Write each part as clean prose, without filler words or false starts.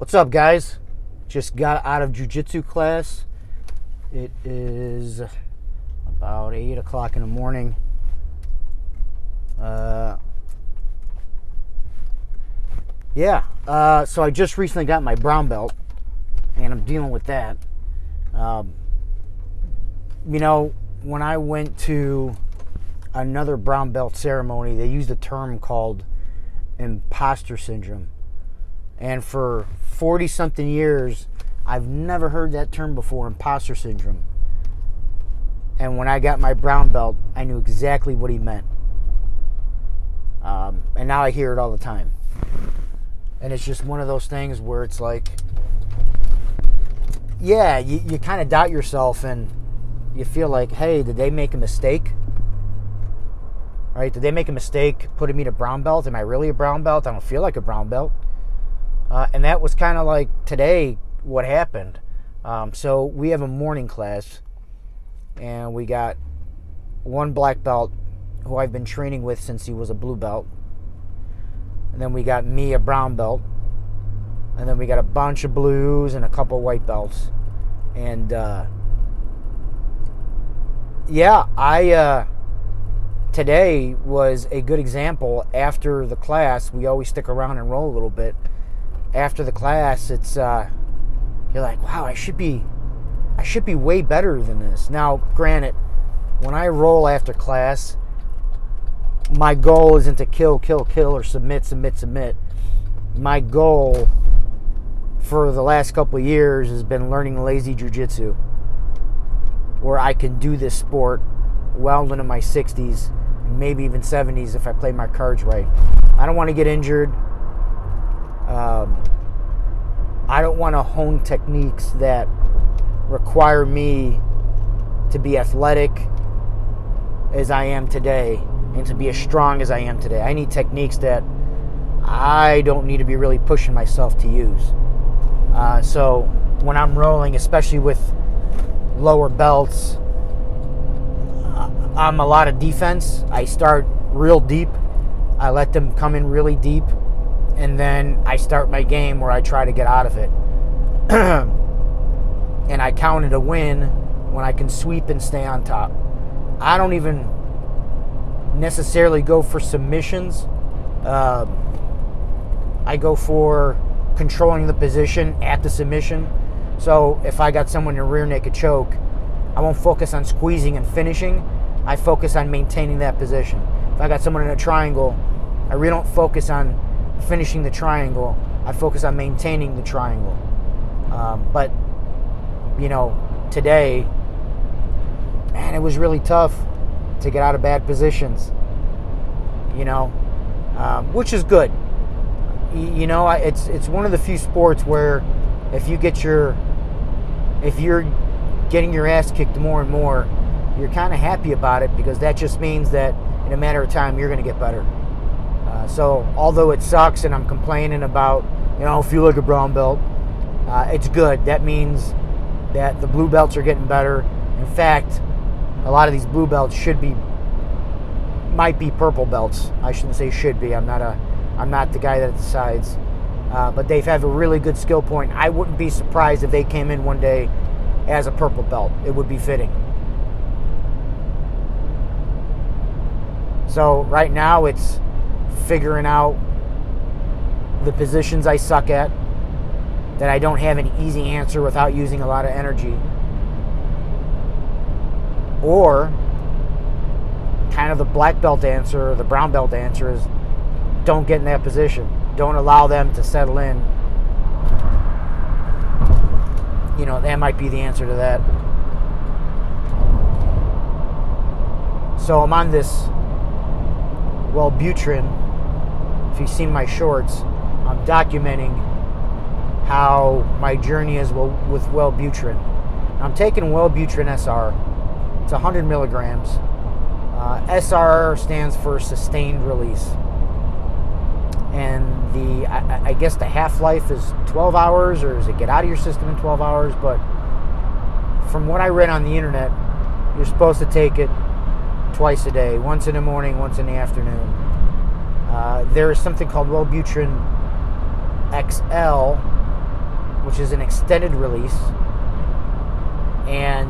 What's up, guys? Just got out of jiu-jitsu class. It is about 8 o'clock in the morning. So I just recently got my brown belt, and I'm dealing with that. When I went to another brown belt ceremony, they used a term called Imposter Syndrome. And for 40-something years, I've never heard that term before, Imposter Syndrome. And when I got my brown belt, I knew exactly what he meant. And now I hear it all the time. And it's just one of those things where it's like, yeah, you kind of doubt yourself and you feel like, hey, did they make a mistake? Right? Did they make a mistake putting me to brown belt? Am I really a brown belt? I don't feel like a brown belt. And that was kind of like today what happened. So we have a morning class, and we got one black belt who I've been training with since he was a blue belt. And then we got me, a brown belt. And then we got a bunch of blues and a couple white belts. And today was a good example. After the class, we always stick around and roll a little bit. After the class, it's you're like, wow, I should be way better than this. Now, granted, when I roll after class, my goal isn't to kill, or submit. My goal for the last couple of years has been learning lazy jiu-jitsu, where I can do this sport well into my 60s, maybe even 70s if I play my cards right. I don't want to get injured. I don't want to hone techniques that require me to be athletic as I am today and to be as strong as I am today. I need techniques that I don't need to be really pushing myself to use. So when I'm rolling, especially with lower belts, I'm a lot of defense. I start real deep. I let them come in really deep. And then I start my game where I try to get out of it. And I count it a win when I can sweep and stay on top. I don't even necessarily go for submissions. I go for controlling the position at the submission. So if I got someone in a rear naked choke, I won't focus on squeezing and finishing. I focus on maintaining that position. If I got someone in a triangle, I really don't focus on finishing the triangle. I focus on maintaining the triangle. But today, man, it was really tough to get out of bad positions. Which is good. It's one of the few sports where if you're getting your ass kicked more and more, you're kind of happy about it, because that just means that in a matter of time you're going to get better. So although it sucks and I'm complaining about, I don't feel like a brown belt, it's good. That means that the blue belts are getting better. In fact, a lot of these blue belts might be purple belts. I shouldn't say should be. I'm not the guy that decides. But they have a really good skill point. I wouldn't be surprised if they came in one day as a purple belt. It would be fitting. So right now it's figuring out the positions I suck at, that I don't have an easy answer without using a lot of energy. Or kind of the black belt answer or the brown belt answer is don't get in that position. Don't allow them to settle in. That might be the answer to that. So I'm on this Wellbutrin. If you've seen my shorts, I'm documenting how my journey is with Wellbutrin. I'm taking Wellbutrin SR. It's 100 milligrams. SR stands for sustained release. And I guess the half-life is 12 hours, or does it get out of your system in 12 hours? But from what I read on the internet, you're supposed to take it twice a day, once in the morning, once in the afternoon. There is something called Wellbutrin XL, which is an extended release, and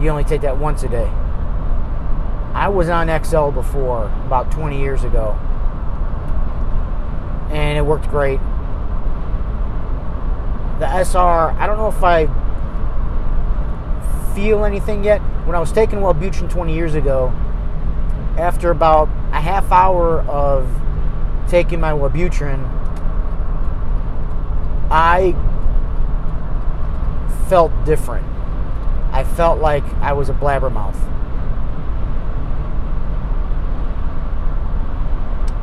you only take that once a day. I was on XL before, about 20 years ago, and it worked great. The SR, I don't know if I feel anything yet. When I was taking Wellbutrin 20 years ago, after about a half hour of taking my Wellbutrin, I felt different. I felt like I was a blabbermouth.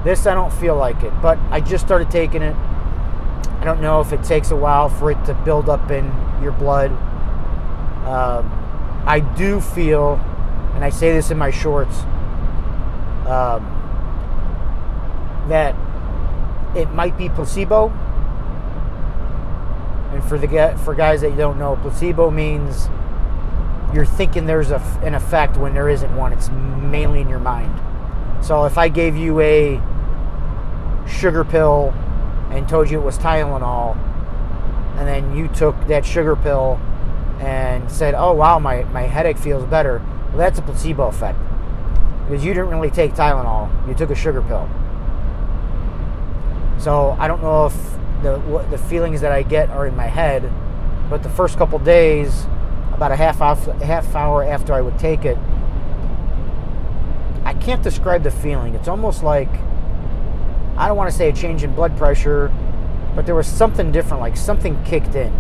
This, I don't feel like it, but I just started taking it. I don't know if it takes a while for it to build up in your blood. I do feel, and I say this in my shorts, that it might be placebo. And for guys that don't know, placebo means you're thinking there's an effect when there isn't one. It's mainly in your mind. So if I gave you a sugar pill and told you it was Tylenol, and then you took that sugar pill and said, oh wow, my headache feels better, well, that's a placebo effect, because you didn't really take Tylenol, you took a sugar pill. So I don't know if the feelings that I get are in my head, but the first couple days, about a half hour after I would take it, I can't describe the feeling. It's almost like, I don't want to say a change in blood pressure, but there was something different, like something kicked in.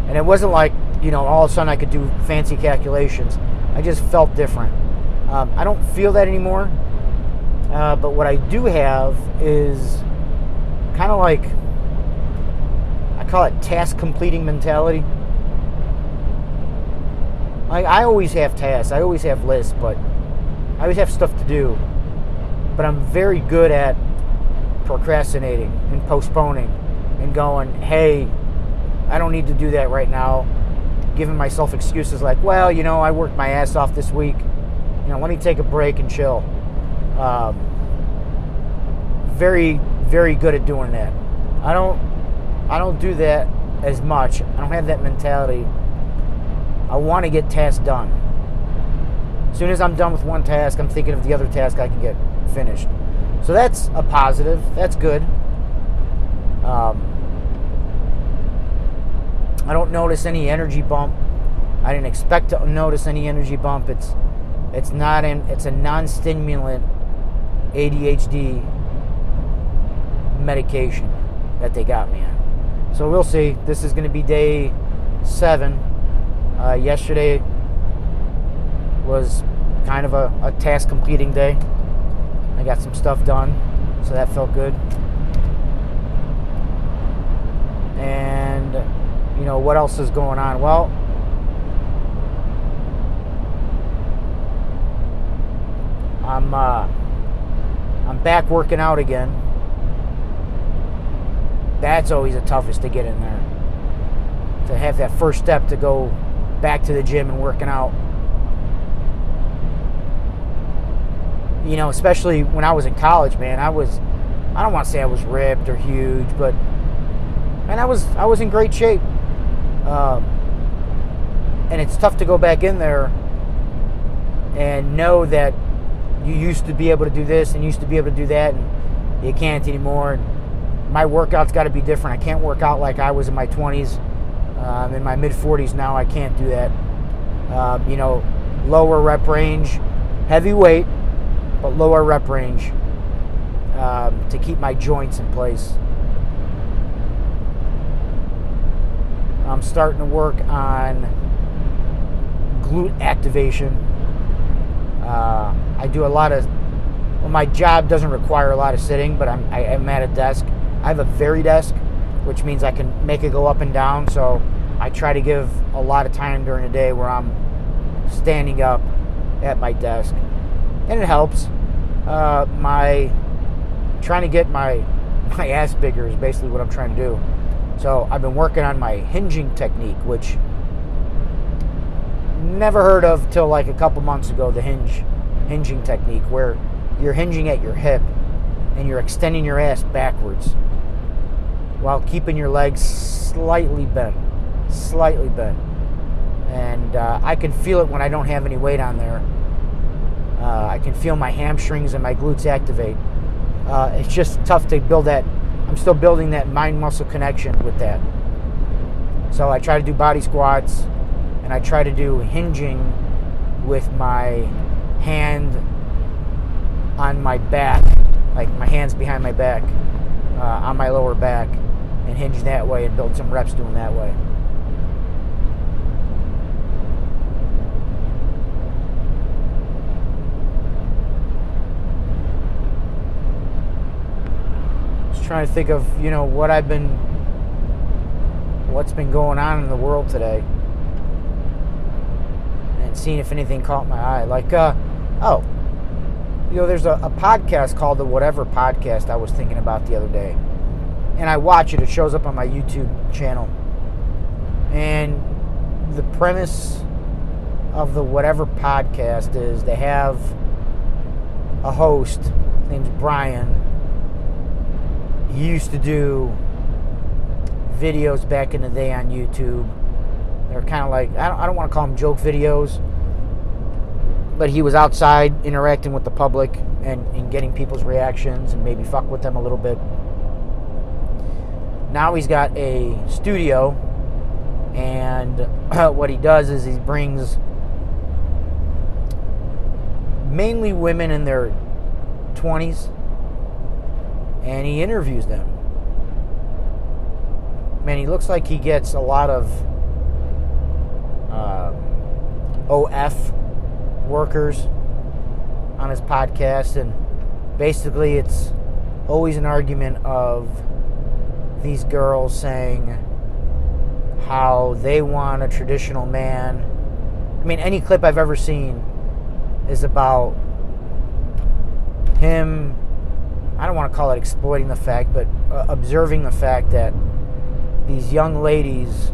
And it wasn't like, all of a sudden I could do fancy calculations. I just felt different. I don't feel that anymore. But what I do have is kind of like, I call it task completing mentality. Like, I always have tasks, I always have lists, but I always have stuff to do. But I'm very good at procrastinating and postponing and going, hey, I don't need to do that right now. Giving myself excuses like, well, I worked my ass off this week. Let me take a break and chill. Very, very good at doing that. I don't do that as much. I don't have that mentality. I want to get tasks done. As soon as I'm done with one task, I'm thinking of the other task I can get finished. So that's a positive. That's good. I don't notice any energy bump. I didn't expect to notice any energy bump. It's a non-stimulant ADHD medication that they got me on. So we'll see. This is going to be day 7. Yesterday was kind of a task completing day. I got some stuff done, so that felt good. And what else is going on? Well, I'm back working out again. That's always the toughest to get in there. To have that first step to go back to the gym and working out. Especially when I was in college, man, I don't want to say I was ripped or huge, but man, I was in great shape. And it's tough to go back in there and know that you used to be able to do this and used to be able to do that, and you can't anymore. And my workout's got to be different. I can't work out like I was in my 20s. In my mid-40s now, I can't do that. Lower rep range, heavy weight, but lower rep range to keep my joints in place. I'm starting to work on glute activation. I do a lot of, my job doesn't require a lot of sitting, but I'm at a desk. I have a Varidesk, which means I can make it go up and down, so I try to give a lot of time during the day where I'm standing up at my desk, and it helps. Trying to get my ass bigger is basically what I'm trying to do. So I've been working on my hinging technique, which never heard of till like a couple months ago. The hinging technique, where you're hinging at your hip and you're extending your ass backwards. while keeping your legs slightly bent. Slightly bent. And I can feel it when I don't have any weight on there. I can feel my hamstrings and my glutes activate. It's just tough to build that. I'm still building that mind-muscle connection with that. So I try to do body squats, and I try to do hinging with my hand on my back, like my hands behind my back, on my lower back, and hinge that way and build some reps doing that way. Trying to think of, what's been going on in the world today, and seeing if anything caught my eye. Like, there's a podcast called the Whatever Podcast I was thinking about the other day, and I watch it. It shows up on my YouTube channel, and the premise of the Whatever Podcast is they have a host. His name's Brian. He used to do videos back in the day on YouTube. They're kind of like, I don't want to call them joke videos, but he was outside interacting with the public and getting people's reactions and maybe fuck with them a little bit. Now he's got a studio, and what he does is he brings mainly women in their 20s, and he interviews them. Man, he looks like he gets a lot of OF workers on his podcast, and basically it's always an argument of these girls saying how they want a traditional man. I mean, any clip I've ever seen is about him, I don't want to call it exploiting the fact, but observing the fact that these young ladies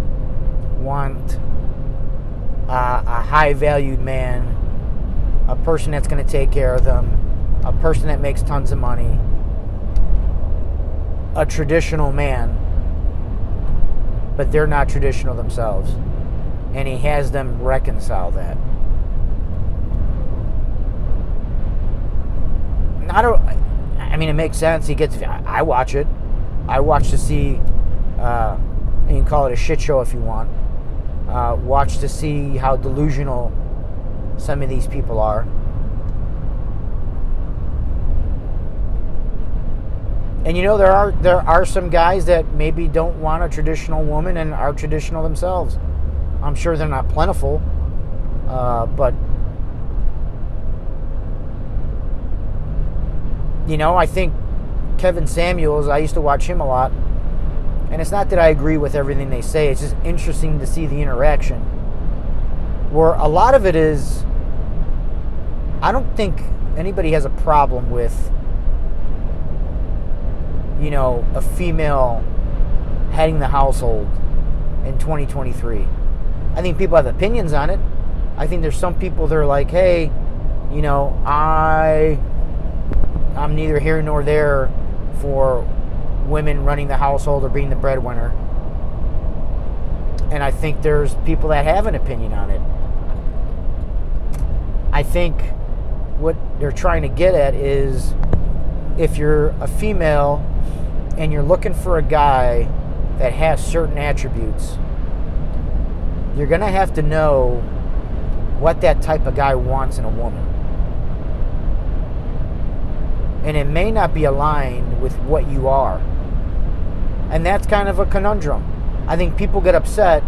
want a high-valued man, a person that's going to take care of them, a person that makes tons of money, a traditional man, but they're not traditional themselves. And he has them reconcile that. I mean, it makes sense. I watch it. I watch to see, and you can call it a shit show if you want. Watch to see how delusional some of these people are. And there are some guys that maybe don't want a traditional woman and are traditional themselves. I'm sure they're not plentiful, but I think Kevin Samuels, I used to watch him a lot, and it's not that I agree with everything they say, it's just interesting to see the interaction, where a lot of it is, I don't think anybody has a problem with, a female heading the household in 2023. I think people have opinions on it. I think there's some people that are like, hey, I'm neither here nor there for women running the household or being the breadwinner. And I think there's people that have an opinion on it. I think what they're trying to get at is, if you're a female and you're looking for a guy that has certain attributes, you're going to have to know what that type of guy wants in a woman. And it may not be aligned with what you are. And that's kind of a conundrum. I think people get upset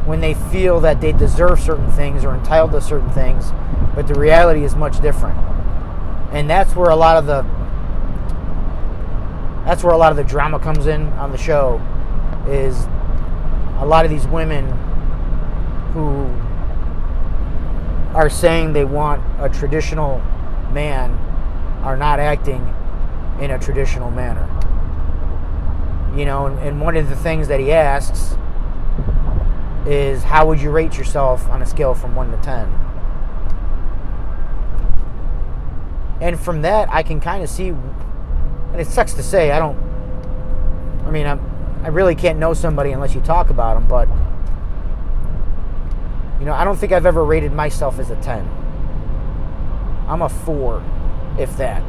when they feel that they deserve certain things or entitled to certain things, but the reality is much different. And that's where a lot of the drama comes in on the show, is a lot of these women who are saying they want a traditional man are not acting in a traditional manner. And one of the things that he asks is, how would you rate yourself on a scale from 1 to 10? And from that, I can kind of see, and it sucks to say, I don't mean, I really can't know somebody unless you talk about them, but, you know, I don't think I've ever rated myself as a 10. I'm a 4, if that.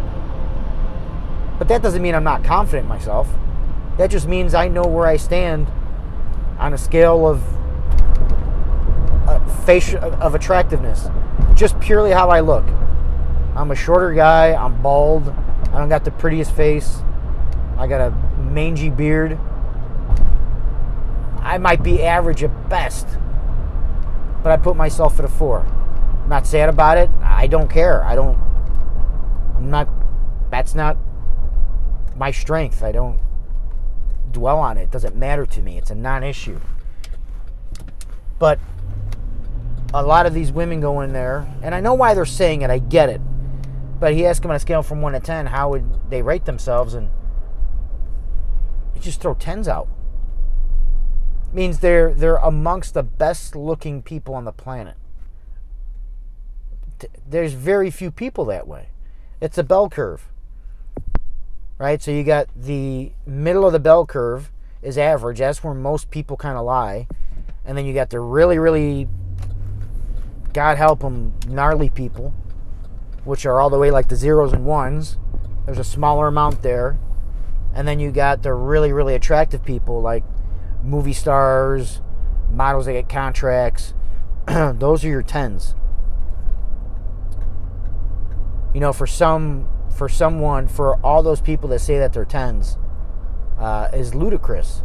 But that doesn't mean I'm not confident in myself. That just means I know where I stand on a scale of of attractiveness. Just purely how I look. I'm a shorter guy. I'm bald. I don't got the prettiest face. I got a mangy beard. I might be average at best, but I put myself at a 4. I'm not sad about it. I don't care. That's not my strength. I don't dwell on it. It doesn't matter to me. It's a non-issue. But a lot of these women go in there, and I know why they're saying it. I get it. But he asked them on a scale from 1 to 10, how would they rate themselves? And you just throw 10s out. It means they're amongst the best looking people on the planet. There's very few people that way. It's a bell curve. Right? So you got the middle of the bell curve is average. That's where most people kind of lie. And then you got the really, really, God help them, gnarly people, which are all the way like the 0s and 1s. There's a smaller amount there. And then you got the really, really attractive people like movie stars, models that get contracts. Those are your 10s. You know, for all those people that say that they're 10s, is ludicrous.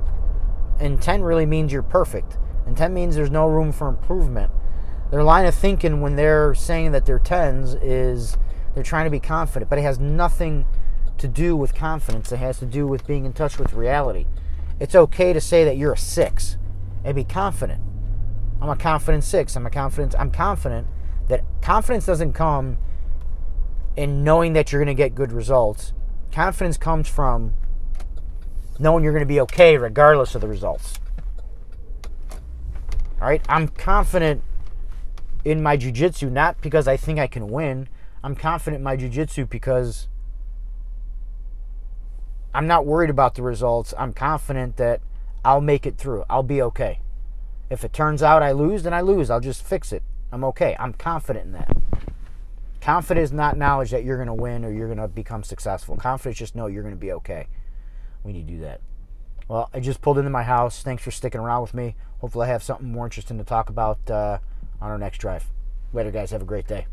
And 10 really means you're perfect. And 10 means there's no room for improvement. Their line of thinking when they're saying that they're 10s is they're trying to be confident. But it has nothing to do with confidence. It has to do with being in touch with reality. It's okay to say that you're a 6 and be confident. I'm a confident 6. I'm confident that confidence doesn't come in knowing that you're going to get good results. Confidence comes from knowing you're going to be okay regardless of the results. All right? I'm confident in my jiu-jitsu, not because I think I can win. I'm confident in my jiu-jitsu because I'm not worried about the results. I'm confident that I'll make it through. I'll be okay. If it turns out I lose, then I lose. I'll just fix it. I'm okay. I'm confident in that. Confidence is not knowledge that you're going to win or you're going to become successful. Confidence just know you're going to be okay when you do that. Well, I just pulled into my house. Thanks for sticking around with me. Hopefully I have something more interesting to talk about on our next drive. Later, guys. Have a great day.